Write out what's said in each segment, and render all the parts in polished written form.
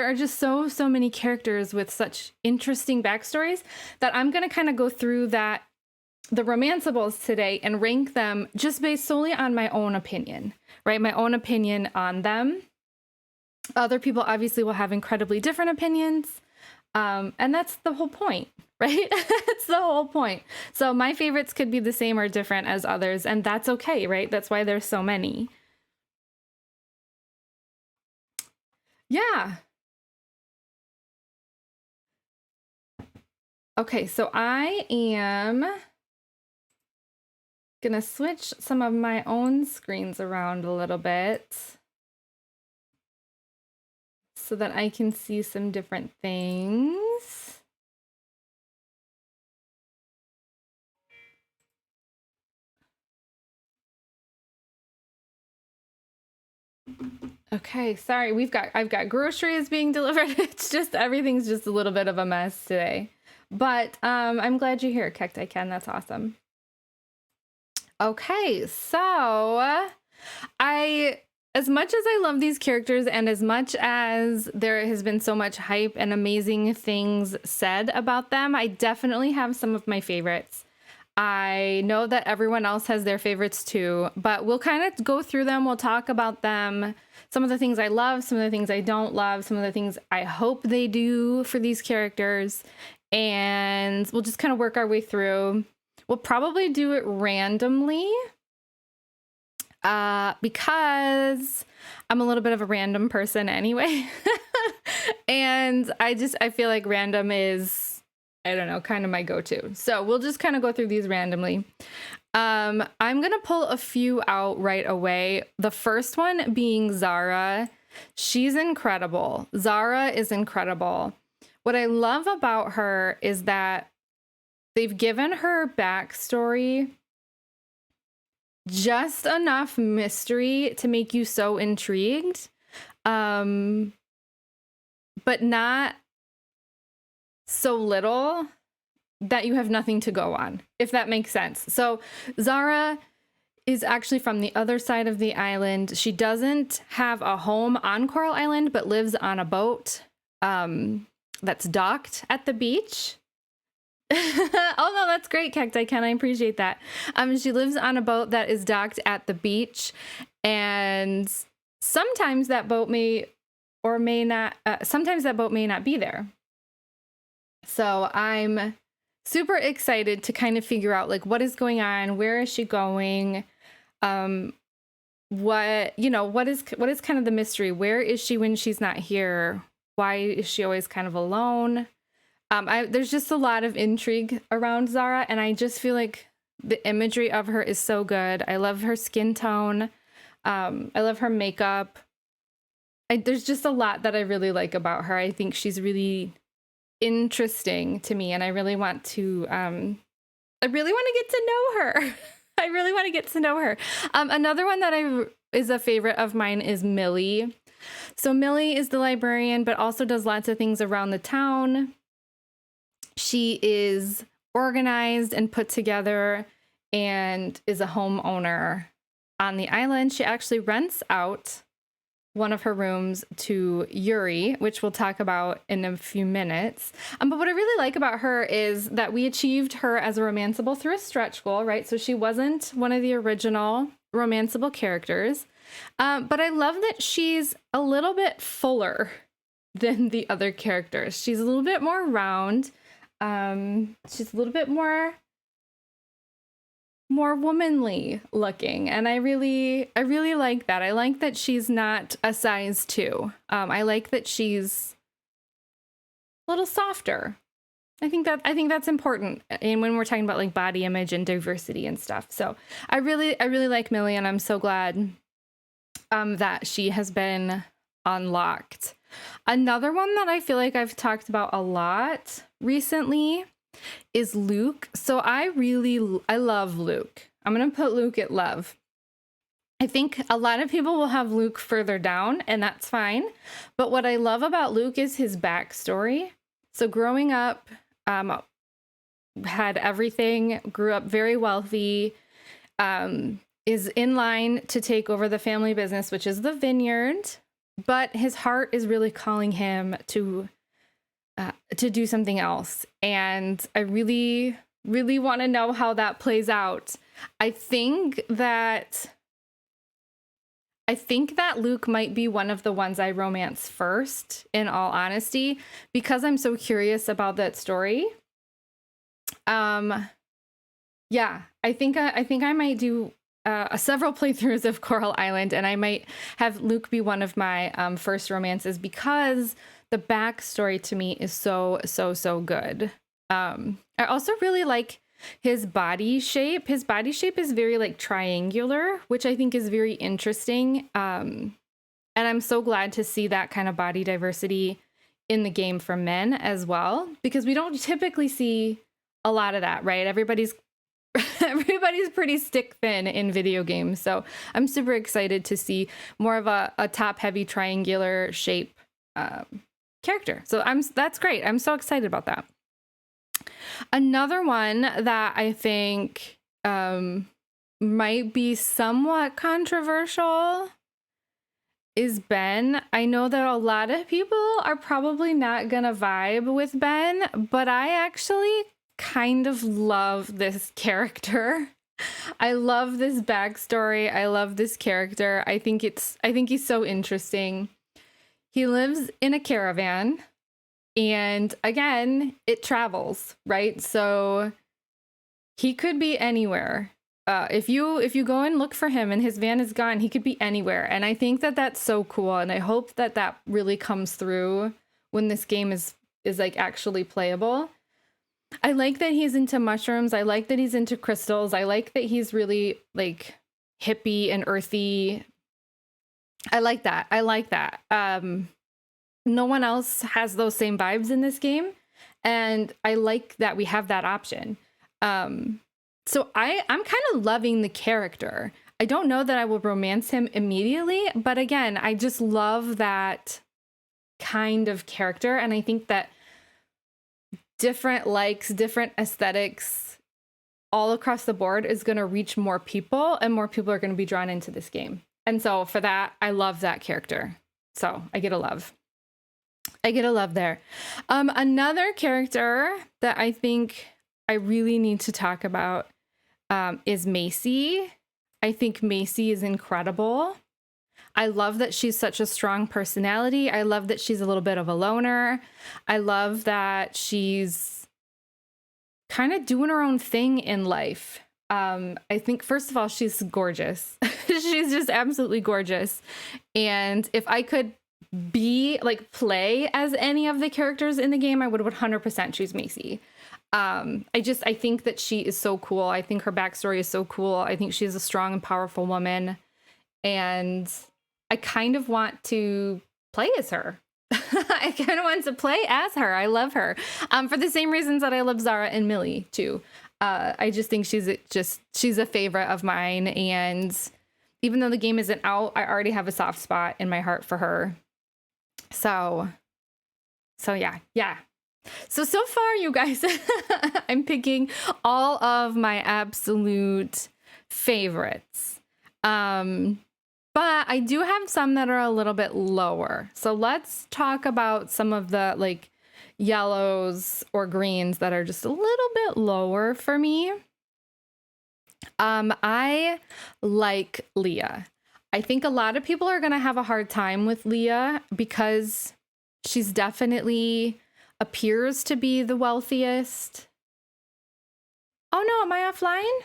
There are just so many characters with such interesting backstories that I'm going to kind of go through the romanceables today and rank them just based solely on my own opinion, right? My own opinion on them. Other people obviously will have incredibly different opinions. And that's the whole point, right? It's the whole point. So my favorites could be the same or different as others, and that's okay, right? That's why there's so many. Yeah. Okay, so I am gonna switch some of my own screens around a little bit so that I can see some different things. Okay, sorry, I've got groceries being delivered. It's just everything's just a little bit of a mess today. But I'm glad you're here, Cacti Ken. That's awesome. Okay, so as much as I love these characters and as much as there has been so much hype and amazing things said about them, I definitely have some of my favorites. I know that everyone else has their favorites too, but we'll kind of go through them. We'll talk about them. Some of the things I love, some of the things I don't love, some of the things I hope they do for these characters. And we'll just kind of work our way through. We'll probably do it randomly because I'm a little bit of a random person anyway. And I feel like random is, I don't know, kind of my go-to. So we'll just kind of go through these randomly. I'm going to pull a few out right away. The first one being Zara. She's incredible. Zara is incredible. What I love about her is that they've given her backstory just enough mystery to make you so intrigued, but not so little that you have nothing to go on, if that makes sense. So Zara is actually from the other side of the island. She doesn't have a home on Coral Island, but lives on a boat that's docked at the beach. Oh no, that's great, Cacti Ken. I appreciate that. She lives on a boat that is docked at the beach, and sometimes that boat may or may not. Sometimes that boat may not be there. So I'm super excited to kind of figure out like what is going on, where is she going, what is kind of the mystery, where is she when she's not here, why is she always kind of alone. There's just a lot of intrigue around Zara, and I just feel like the imagery of her is so good. I love her skin tone. I love her makeup. There's just a lot that I really like about her. I think she's really interesting to me, and I really want to get to know her. I really want to get to know her. Another one that is a favorite of mine is Millie. So Millie is the librarian, but also does lots of things around the town. She is organized and put together and is a homeowner on the island. She actually rents out one of her rooms to Yuri, which we'll talk about in a few minutes. But what I really like about her is that we achieved her as a romanceable through a stretch goal, right? So she wasn't one of the original romanceable characters. But I love that she's a little bit fuller than the other characters. She's a little bit more round. She's a little bit more womanly looking, and I really like that. I like that she's not a size 2. I like that she's a little softer. I think that's important, and when we're talking about like body image and diversity and stuff. So I really like Millie, and I'm so glad that she has been unlocked. Another one that I feel like I've talked about a lot recently is Luke. So I love Luke. I'm going to put Luke at love. I think a lot of people will have Luke further down, and that's fine. But what I love about Luke is his backstory. So growing up, had everything, grew up very wealthy, is in line to take over the family business, which is the vineyard. but his heart is really calling him to do something else. And I really, really want to know how that plays out. I think that Luke might be one of the ones I romance first, in all honesty, because I'm so curious about that story. Yeah, I think I might do several playthroughs of Coral Island, and I might have Luke be one of my first romances because the backstory to me is so, so, so good. I also really like his body shape. His body shape is very like triangular, which I think is very interesting. And I'm so glad to see that kind of body diversity in the game for men as well, because we don't typically see a lot of that, right? Everybody's pretty stick thin in video games. So I'm super excited to see more of a top heavy triangular shape character. So that's great. I'm so excited about that. Another one that I think might be somewhat controversial is Ben. I know that a lot of people are probably not gonna vibe with Ben, but I actually kind of love this character. I love this backstory. I love this character. I think he's so interesting. He lives in a caravan, and again, it travels, right? So he could be anywhere. If you go and look for him and his van is gone, he could be anywhere. And I think that that's so cool. And I hope that that really comes through when this game is like actually playable. I like that he's into mushrooms. I like that he's into crystals. I like that he's really like hippie and earthy. I like that. No one else has those same vibes in this game. And I like that we have that option. So I'm kind of loving the character. I don't know that I will romance him immediately, but again, I just love that kind of character. And I think that different likes, different aesthetics all across the board is going to reach more people, and more people are going to be drawn into this game. And so for that, I love that character. So I get a love. There. Another character that I think I really need to talk about is Macy. I think Macy is incredible. I love that she's such a strong personality. I love that she's a little bit of a loner. I love that she's kind of doing her own thing in life. I think, first of all, she's gorgeous. She's just absolutely gorgeous. And if I could play as any of the characters in the game, I would 100% choose Macy. I think that she is so cool. I think her backstory is so cool. I think she's a strong and powerful woman. And I kind of want to play as her. I kind of want to play as her. I love her. For the same reasons that I love Zara and Millie too. I just think she's a favorite of mine. And even though the game isn't out, I already have a soft spot in my heart for her. So yeah. So far, you guys, I'm picking all of my absolute favorites. But I do have some that are a little bit lower. So let's talk about some of the like yellows or greens that are just a little bit lower for me. I like Leah. I think a lot of people are going to have a hard time with Leah because she's definitely appears to be the wealthiest. Oh no, am I offline?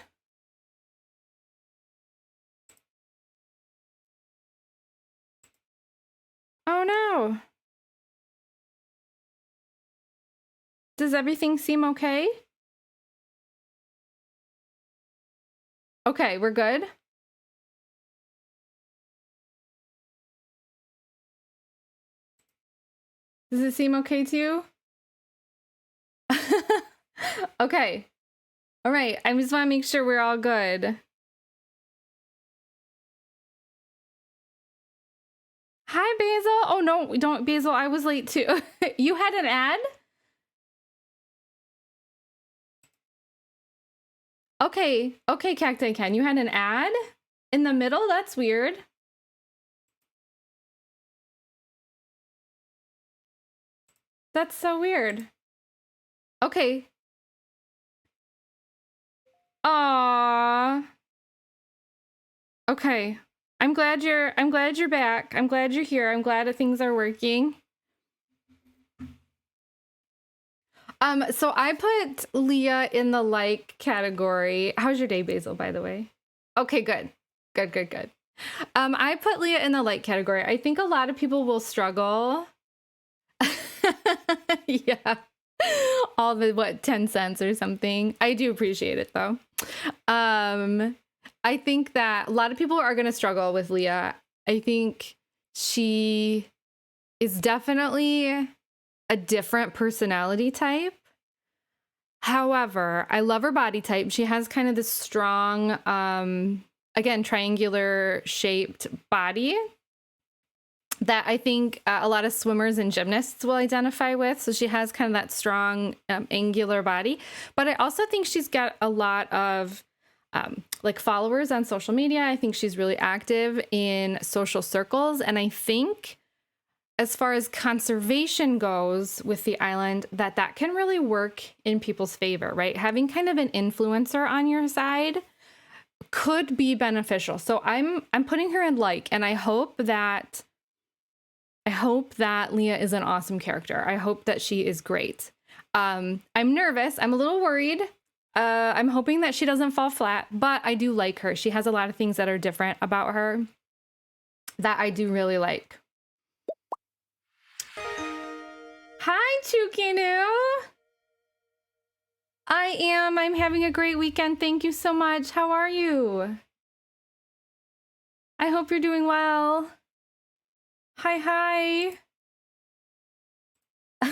Oh no. Does everything seem okay? Okay, we're good. Does it seem okay to you? Okay. All right. I just want to make sure we're all good. Hi, Basil. Oh, no, don't, Basil. I was late too. You had an ad? Okay. Okay, Cacti Ken. You had an ad in the middle? That's weird. That's so weird. Okay. Aww. Okay. I'm glad you're back. I'm glad you're here. I'm glad that things are working. So I put Leah in the like category. How's your day, Basil, by the way? Okay, good. Good. I put Leah in the like category. I think a lot of people will struggle. Yeah. All the 10 cents or something. I do appreciate it though. I think that a lot of people are going to struggle with Leah. I think she is definitely a different personality type. However, I love her body type. She has kind of this strong, again, triangular shaped body that I think a lot of swimmers and gymnasts will identify with. So she has kind of that strong, angular body. But I also think she's got a lot of like followers on social media. I think she's really active in social circles. And I think as far as conservation goes with the island, that can really work in people's favor, right? Having kind of an influencer on your side could be beneficial. So I'm putting her in like, and I hope that Leah is an awesome character. I hope that she is great. I'm nervous. I'm a little worried. I'm hoping that she doesn't fall flat, but I do like her. She has a lot of things that are different about her that I do really like. Hi, Chukinu. I'm having a great weekend. Thank you so much. How are you? I hope you're doing well. Hi. I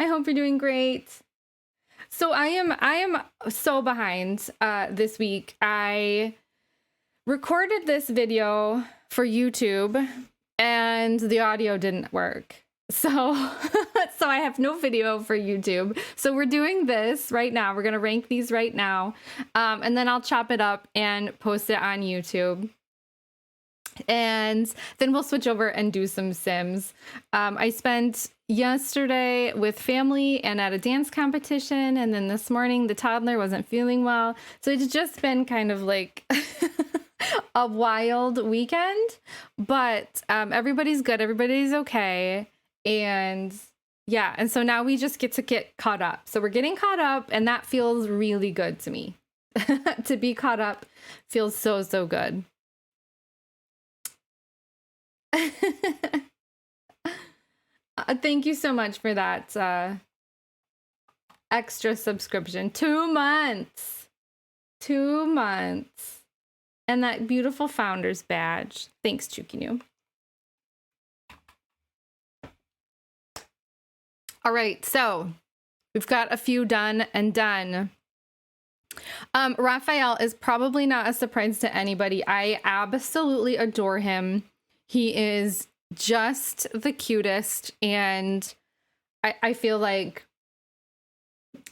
hope you're doing great. So I am so behind this week. I recorded this video for YouTube and the audio didn't work. So I have no video for YouTube. So we're doing this right now. We're going to rank these right now. And then I'll chop it up and post it on YouTube. And then we'll switch over and do some Sims. I spent yesterday with family and at a dance competition. And then this morning, the toddler wasn't feeling well. So it's just been kind of like a wild weekend. But everybody's good. Everybody's okay. And yeah, and so now we just get to get caught up. So we're getting caught up, and that feels really good to me. To be caught up feels so good. Thank you so much for that extra subscription. 2 months. 2 months. And that beautiful founder's badge. Thanks, Chukinu. All right, so we've got a few done. Raphael is probably not a surprise to anybody. I absolutely adore him. He is just the cutest, and I feel like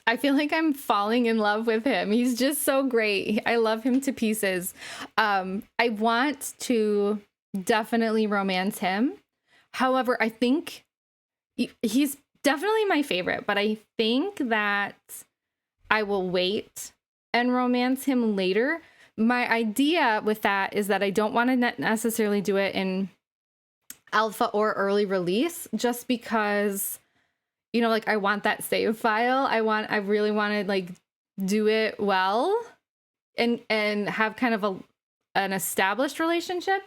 I'm falling in love with him. He's just so great. I love him to pieces. I want to definitely romance him. However, I think he's definitely my favorite, but I think that I will wait and romance him later. My idea with that is that I don't want to necessarily do it in alpha or early release, just because, you know, like I want that save file. I really want to like do it well and have kind of an established relationship.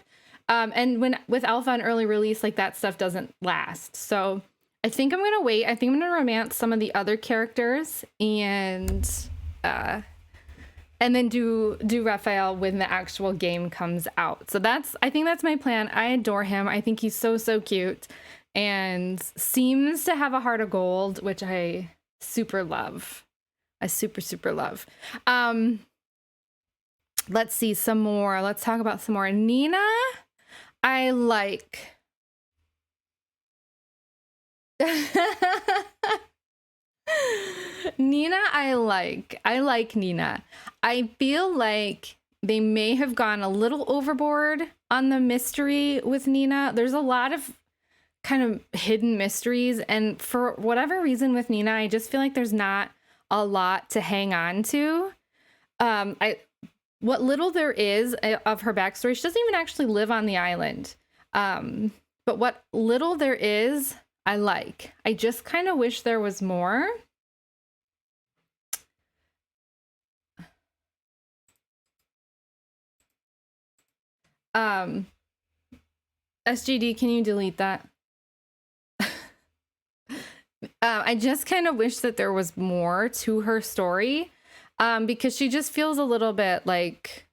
And with alpha and early release, like that stuff doesn't last. So I think I'm going to wait. I think I'm going to romance some of the other characters and then do Raphael when the actual game comes out. So I think that's my plan. I adore him. I think he's so cute and seems to have a heart of gold, which I super love. I super love. Let's see some more. Let's talk about some more. Nina, I like. Nina, I like Nina. I feel like they may have gone a little overboard on the mystery with Nina. There's a lot of kind of hidden mysteries. And for whatever reason with Nina, I just feel like there's not a lot to hang on to. What little there is of her backstory, she doesn't even actually live on the island. But what little there is, I like. I just kind of wish there was more. SGD, can you delete that? I just kind of wish that there was more to her story, because she just feels a little bit like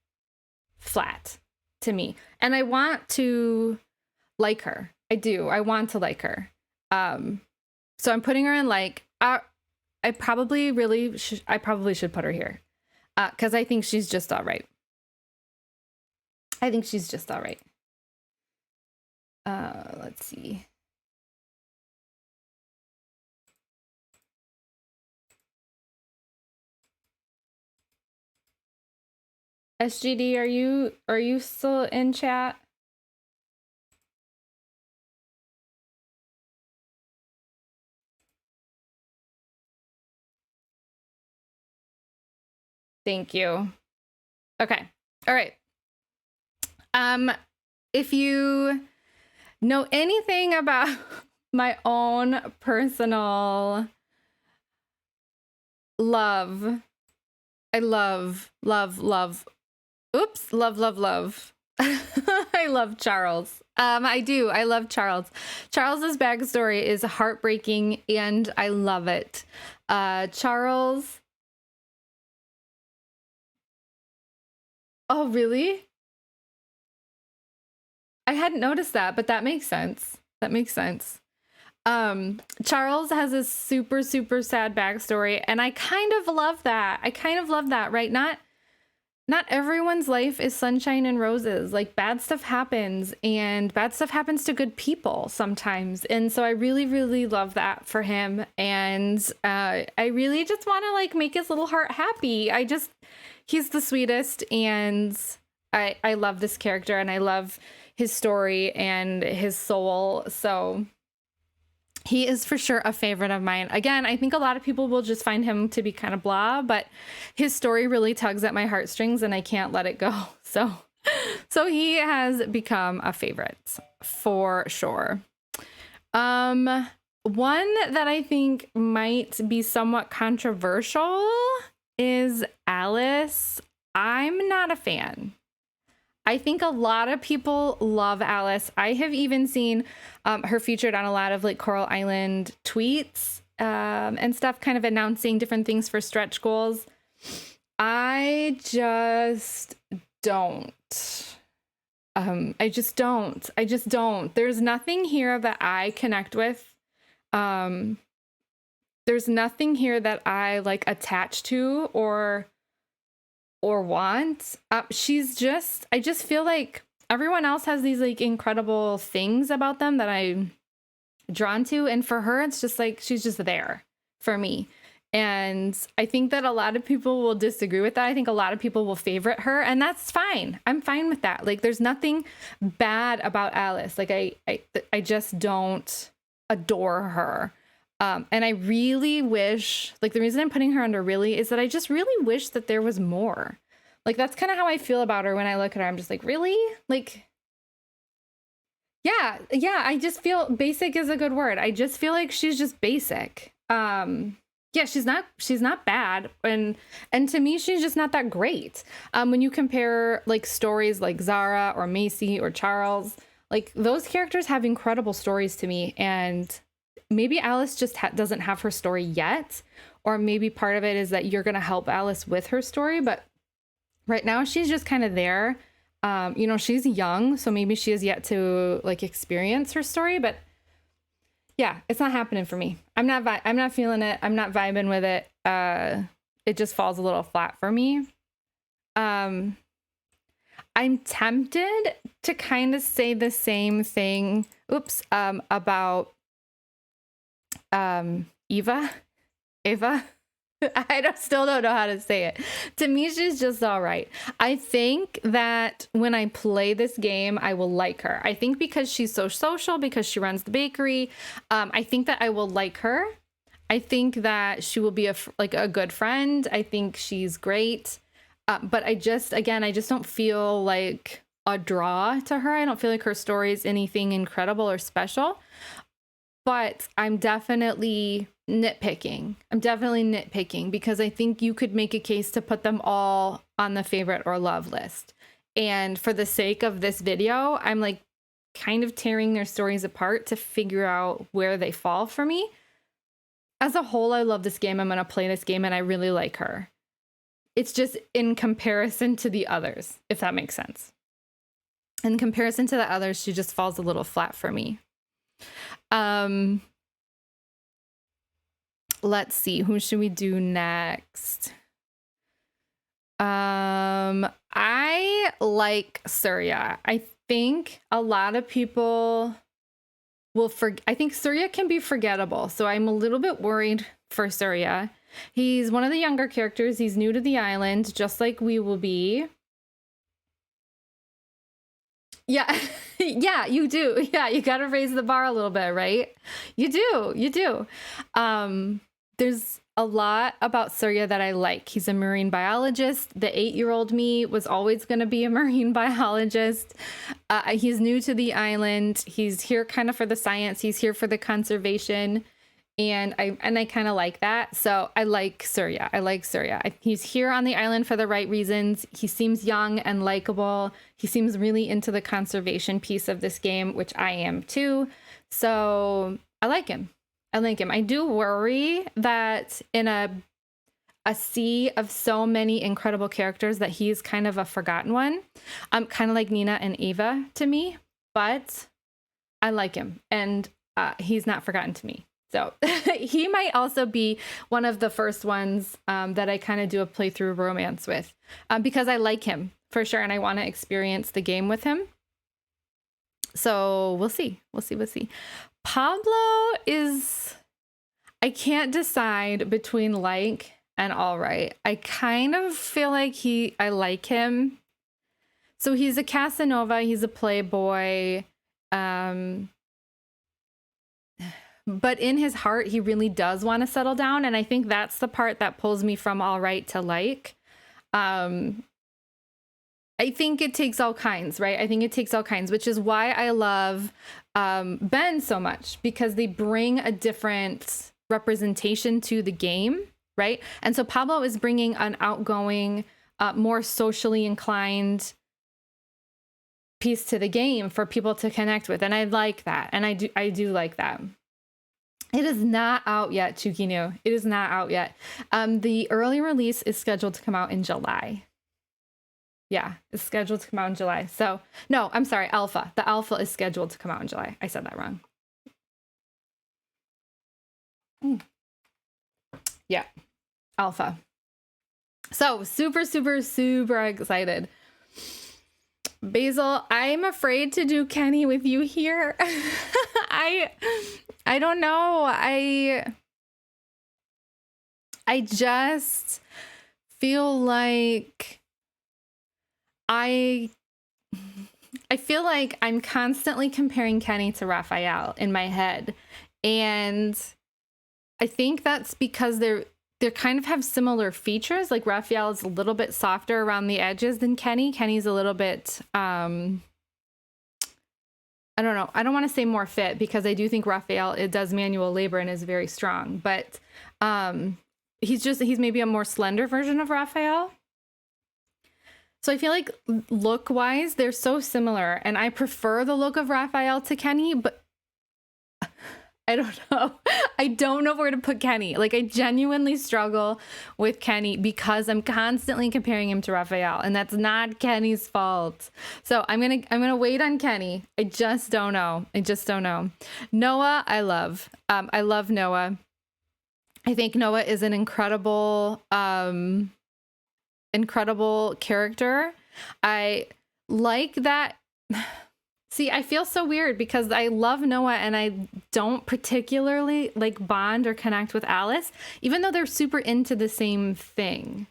flat to me. And I want to like her. I do. I want to like her. So I'm putting her in like, I probably should put her here, because I think she's just all right. I think she's just all right. Let's see. SGD, are you still in chat? Thank you. Okay. All right. If you know anything about my own personal love, I love. Oops, love. I love Charles. I do. I love Charles. Charles's backstory is heartbreaking and I love it. Charles. Oh, really? I hadn't noticed that, but that makes sense. That makes sense. Charles has a super, super sad backstory, and I kind of love that. Right? Not everyone's life is sunshine and roses. Like, bad stuff happens, and bad stuff happens to good people sometimes. And so I really, really love that for him. And I really just want to like make his little heart happy. He's the sweetest, and I love this character, and I love his story and his soul. So he is for sure a favorite of mine. Again, I think a lot of people will just find him to be kind of blah, but his story really tugs at my heartstrings and I can't let it go. So he has become a favorite for sure. One that I think might be somewhat controversial is Alice. I'm not a fan. I think a lot of people love Alice. I have even seen her featured on a lot of like Coral Island tweets and stuff, kind of announcing different things for stretch goals. I just don't. I just don't. There's nothing here that I connect with. There's nothing here that I like attach to or want. I just feel like everyone else has these like incredible things about them that I'm drawn to, and for her it's just like she's just there for me. And I think that a lot of people will disagree with that. I think a lot of people will favorite her, and that's fine. I'm fine with that. Like, there's nothing bad about Alice. Like, I just don't adore her. And I really wish, like, the reason I'm putting her under really is that I just really wish that there was more. Like, that's kind of how I feel about her when I look at her. I'm just like, really? Like, yeah, I just feel basic is a good word. I just feel like she's just basic. Yeah, she's not bad. And to me, she's just not that great. When you compare like stories like Zara or Macy or Charles, like those characters have incredible stories to me. And maybe Alice just doesn't have her story yet, or maybe part of it is that you're going to help Alice with her story. But right now she's just kind of there. You know, she's young, so maybe she has yet to like experience her story, but yeah, it's not happening for me. I'm not feeling it. I'm not vibing with it. It just falls a little flat for me. I'm tempted to kind of say the same thing. About Ava. Still don't know how to say it. Tamisha's just all right. I think that when I play this game, I will like her. I think because she's so social, because she runs the bakery, I think that I will like her. I think that she will be a good friend. I think she's great. But I just don't feel like a draw to her. I don't feel like her story is anything incredible or special. But I'm definitely nitpicking. Because I think you could make a case to put them all on the favorite or love list. And for the sake of this video, I'm like kind of tearing their stories apart to figure out where they fall for me. As a whole, I love this game. I'm going to play this game and I really like her. It's just in comparison to the others, if that makes sense. In comparison to the others, she just falls a little flat for me. Let's see, who should we do next? I like Surya. I think a lot of people will I think Surya can be forgettable, so I'm a little bit worried for Surya. He's one of the younger characters. He's new to the island, just like we will be. Yeah, yeah, you do. Yeah, you got to raise the bar a little bit, right? You do. There's a lot about Surya that I like. He's a marine biologist. The 8-year-old me was always going to be a marine biologist. He's new to the island. He's here kind of for the science. He's here for the conservation. And I kind of like that. So I like Surya. He's here on the island for the right reasons. He seems young and likable. He seems really into the conservation piece of this game, which I am too. So I like him. I do worry that in a sea of so many incredible characters that he's kind of a forgotten one. Kind of like Nina and Ava to me, but I like him and he's not forgotten to me. So he might also be one of the first ones that I kind of do a playthrough romance with because I like him for sure. And I want to experience the game with him. So we'll see. Pablo is, I can't decide between like and all right. I kind of feel like I like him. So he's a Casanova. He's a playboy. But in his heart, he really does want to settle down. And I think that's the part that pulls me from all right to like. I think it takes all kinds, right? I think it takes all kinds, which is why I love Ben so much, because they bring a different representation to the game, right? And so Pablo is bringing an outgoing, more socially inclined piece to the game for people to connect with. And I like that. And I do like that. It is not out yet, Chukinu. It is not out yet. The early release is scheduled to come out in July. Yeah, it's scheduled to come out in July. So, no, I'm sorry, alpha. The alpha is scheduled to come out in July. I said that wrong. Yeah, alpha. So, super excited. Basil, I'm afraid to do Kenny with you here. I don't know. I just feel like I feel like I'm constantly comparing Kenny to Raphael in my head. And I think that's because they're kind of have similar features. Like Raphael is a little bit softer around the edges than Kenny. Kenny's a little bit, I don't know. I don't want to say more fit because I do think Raphael, it does manual labor and is very strong, but he's maybe a more slender version of Raphael. So I feel like look wise, they're so similar and I prefer the look of Raphael to Kenny, but I don't know. I don't know where to put Kenny. Like I genuinely struggle with Kenny because I'm constantly comparing him to Raphael and that's not Kenny's fault. So I'm going to wait on Kenny. I just don't know. Noah, I love. I love Noah. I think Noah is an incredible character. I like that. See, I feel so weird because I love Noah and I don't particularly like bond or connect with Alice, even though they're super into the same thing.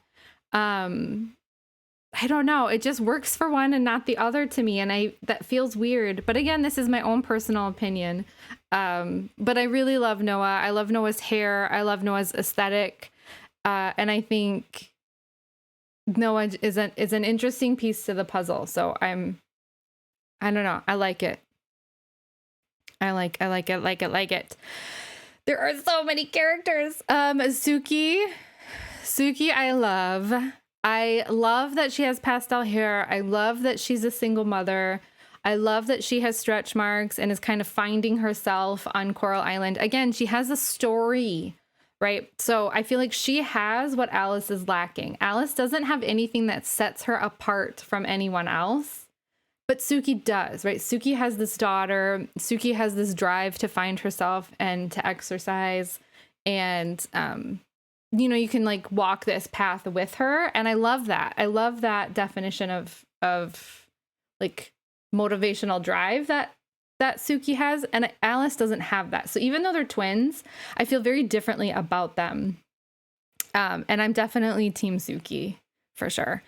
I don't know. It just works for one and not the other to me. And that feels weird. But again, this is my own personal opinion. But I really love Noah. I love Noah's hair. I love Noah's aesthetic. And I think Noah is an interesting piece to the puzzle. So I don't know. I like it. I like it. There are so many characters. Suki, I love. I love that she has pastel hair. I love that she's a single mother. I love that she has stretch marks and is kind of finding herself on Coral Island. Again, she has a story, right? So I feel like she has what Alice is lacking. Alice doesn't have anything that sets her apart from anyone else, but Suki does, right? Suki has this daughter. Suki has this drive to find herself and to exercise. And, you can like walk this path with her. And I love that. I love that definition of like motivational drive that Suki has. And Alice doesn't have that. So even though they're twins, I feel very differently about them. And I'm definitely team Suki for sure.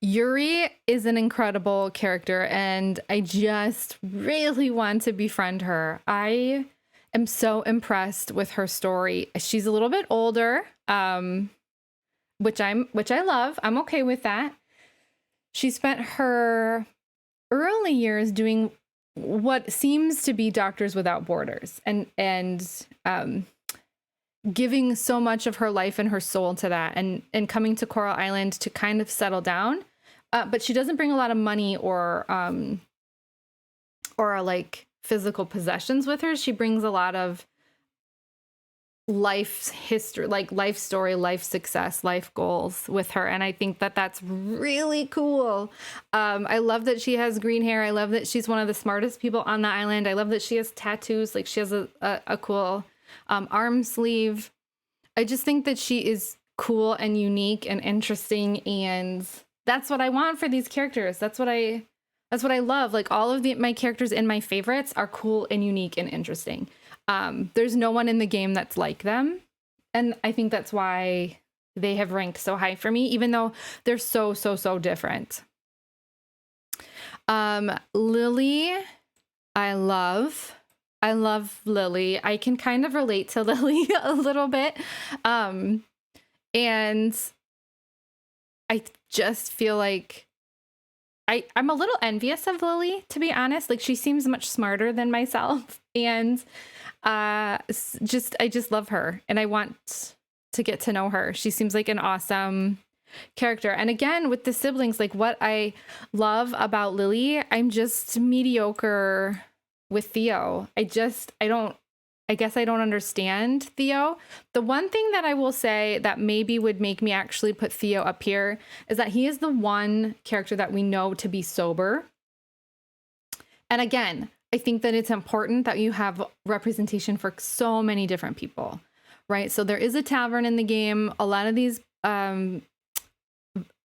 Yuri is an incredible character and I just really want to befriend her. I am so impressed with her story. She's a little bit older, which I love. I'm okay with that. She spent her early years doing what seems to be Doctors Without Borders and giving so much of her life and her soul to that and coming to Coral Island to kind of settle down. But she doesn't bring a lot of money or like physical possessions with her. She brings a lot of life history, like life story, life success, life goals with her. And I think that that's really cool. I love that she has green hair. I love that she's one of the smartest people on the island. I love that she has tattoos. Like she has a cool arm sleeve. I just think that she is cool and unique and interesting. And that's what I want for these characters. That's what I love. Like all of my characters in my favorites are cool and unique and interesting. There's no one in the game that's like them. And I think that's why they have ranked so high for me, even though they're so different. Lily, I love Lily. I can kind of relate to Lily a little bit. And I just feel like I'm a little envious of Lily, to be honest. Like she seems much smarter than myself. And I just love her and I want to get to know her. She seems like an awesome character. And again, with the siblings, like what I love about Lily, I'm just mediocre with Theo. I guess I don't understand Theo. The one thing that I will say that maybe would make me actually put Theo up here is that he is the one character that we know to be sober. And again, I think that it's important that you have representation for so many different people, right? So there is a tavern in the game. A lot of these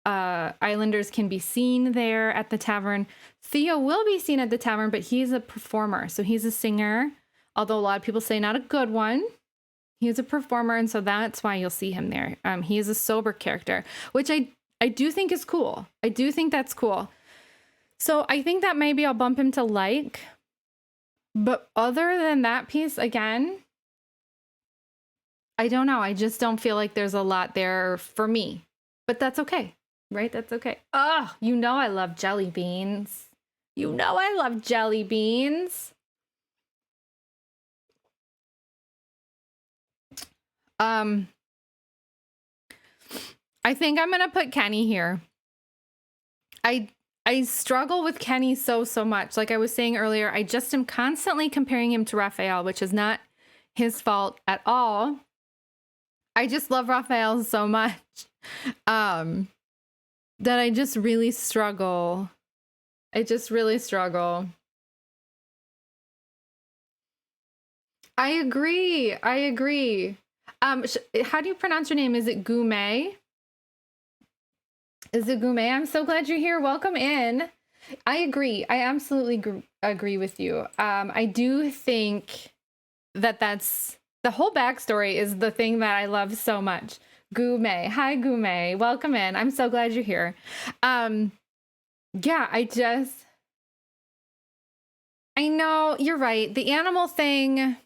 islanders can be seen there at the tavern. Theo will be seen at the tavern, but he's a performer. So he's a singer, although a lot of people say not a good one. He is a performer, and so that's why you'll see him there. He is a sober character, which I do think is cool. I do think that's cool. So I think that maybe I'll bump him to like. But other than that piece, again, I don't know. I just don't feel like there's a lot there for me. But that's okay, right? That's okay. Oh, I love jelly beans. I love jelly beans. I think I'm going to put Kenny here. I struggle with Kenny so much. Like I was saying earlier, I just am constantly comparing him to Raphael, which is not his fault at all. I just love Raphael so much that I just really struggle. I agree. How do you pronounce your name? Is it Goumet? I'm so glad you're here. Welcome in. I agree. I absolutely agree with you. I do think that that's the whole backstory is the thing that I love so much. Gume. Hi, Gume. Welcome in. I'm so glad you're here. Yeah, I know you're right. The animal thing.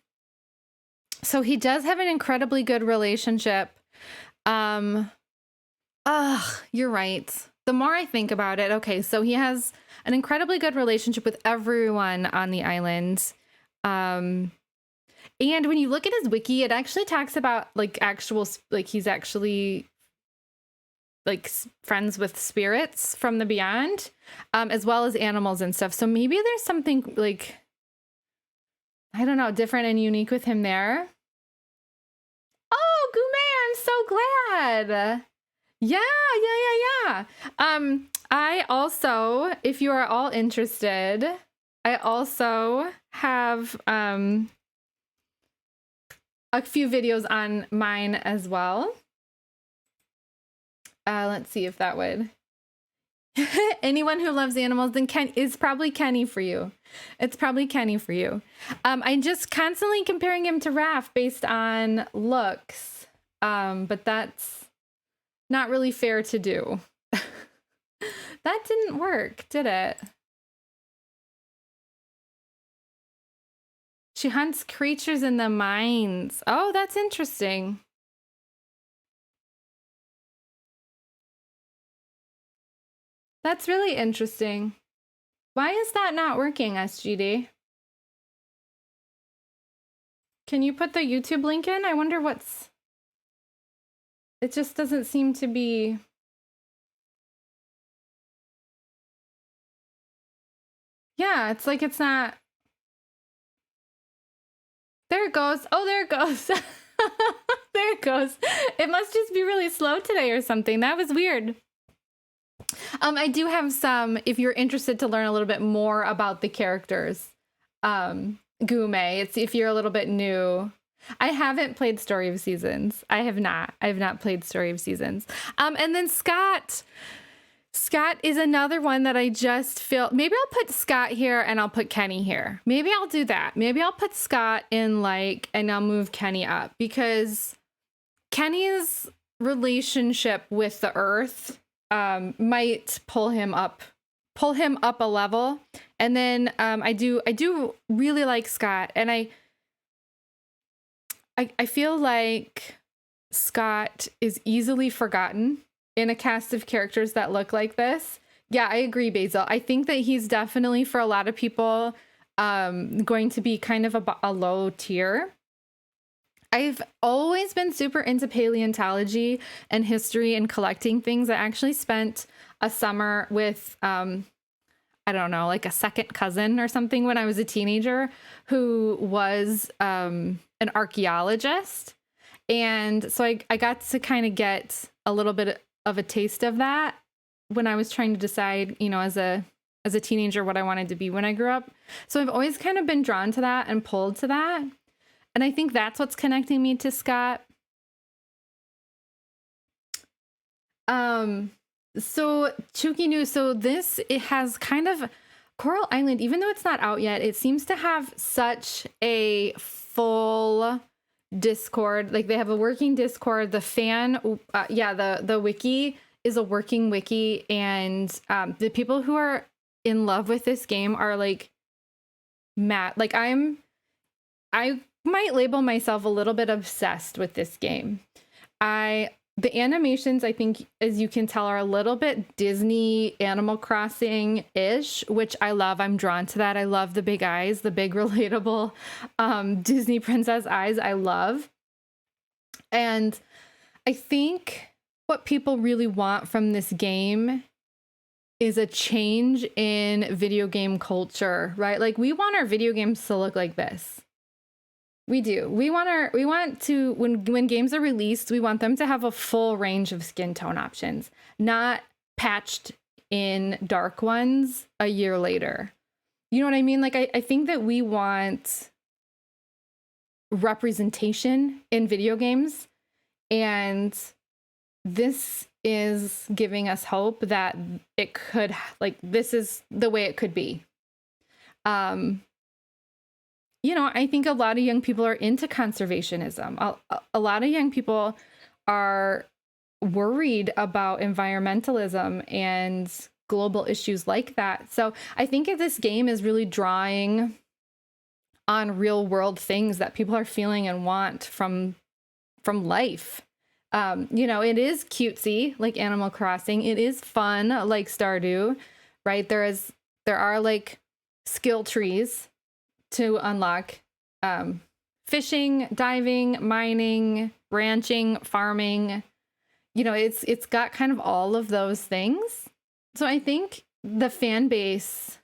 So he does have an incredibly good relationship. You're right. The more I think about it, okay, so he has an incredibly good relationship with everyone on the island. And when you look at his wiki, it actually talks about like he's actually like friends with spirits from the beyond, as well as animals and stuff. So maybe there's something like, I don't know, different and unique with him there. Oh, Gume, I'm so glad. Yeah. I also, if you are all interested, I also have a few videos on mine as well. Let's see if that would. Anyone who loves animals then is probably Kenny for you. It's probably Kenny for you. I'm just constantly comparing him to Raph based on looks. But that's not really fair to do. That didn't work, did it? She hunts creatures in the mines. Oh, that's interesting. That's really interesting. Why is that not working, SGD? Can you put the YouTube link in? I wonder what's... It just doesn't seem to be... Yeah, it's like it's not... There it goes. Oh, there it goes. There it goes. It must just be really slow today or something. That was weird. I do have some, if you're interested to learn a little bit more about the characters. Gume, it's if you're a little bit new. I haven't played Story of Seasons. I have not played Story of Seasons. And then Scott. Scott is another one that I just feel, maybe I'll put Scott here and I'll put Kenny here. Maybe I'll do that. Maybe I'll put Scott in and I'll move Kenny up because Kenny's relationship with the earth might pull him up a level. And then I do really like Scott, and I feel like Scott is easily forgotten in a cast of characters that look like this. Yeah, I agree, Basil. I think that he's definitely, for a lot of people, going to be kind of a low tier. I've always been super into paleontology and history and collecting things. I actually spent a summer with, I don't know, like a second cousin or something when I was a teenager who was an archaeologist. And so I got to kind of get a little bit of a taste of that when I was trying to decide, as a teenager, what I wanted to be when I grew up. So I've always kind of been drawn to that and pulled to that. And I think that's what's connecting me to Scott. So Chuki News, so it has kind of Coral Island, even though it's not out yet, it seems to have such a full Discord. Like they have a working Discord. The the wiki is a working wiki, and the people who are in love with this game are like mad. Like I might label myself a little bit obsessed with this game. The animations, I think, as you can tell, are a little bit Disney Animal Crossing-ish, which I love. I'm drawn to that. I love the big eyes, the big relatable Disney princess eyes. I love. And I think what people really want from this game is a change in video game culture, right? Like we want our video games to look like this. We do. We want to, when games are released, we want them to have a full range of skin tone options, not patched in dark ones a year later. You know what I mean? Like, I think that we want representation in video games, and this is giving us hope that it could, like, this is the way it could be. You know, I think a lot of young people are into conservationism. A lot of young people are worried about environmentalism and global issues like that. So I think this game is really drawing on real world things that people are feeling and want from life. You know, it is cutesy like Animal Crossing. It is fun like Stardew, right? There are like skill trees to unlock, fishing, diving, mining, ranching, farming. You know, it's got kind of all of those things. So I think the fan base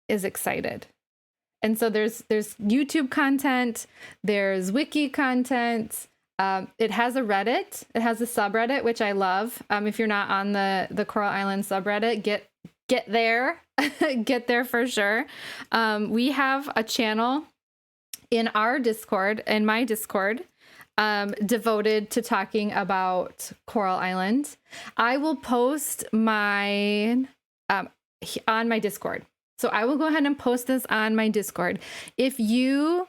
is excited. And so there's YouTube content, there's wiki content. It has a Reddit. It has a subreddit, which I love. If you're not on the Coral Island subreddit, get there. Get there for sure. We have a channel in our Discord, in my Discord, devoted to talking about Coral Island. I will post my on my Discord. So I will go ahead and post this on my Discord. If you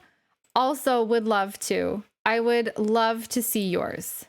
also would love to, I would love to see yours.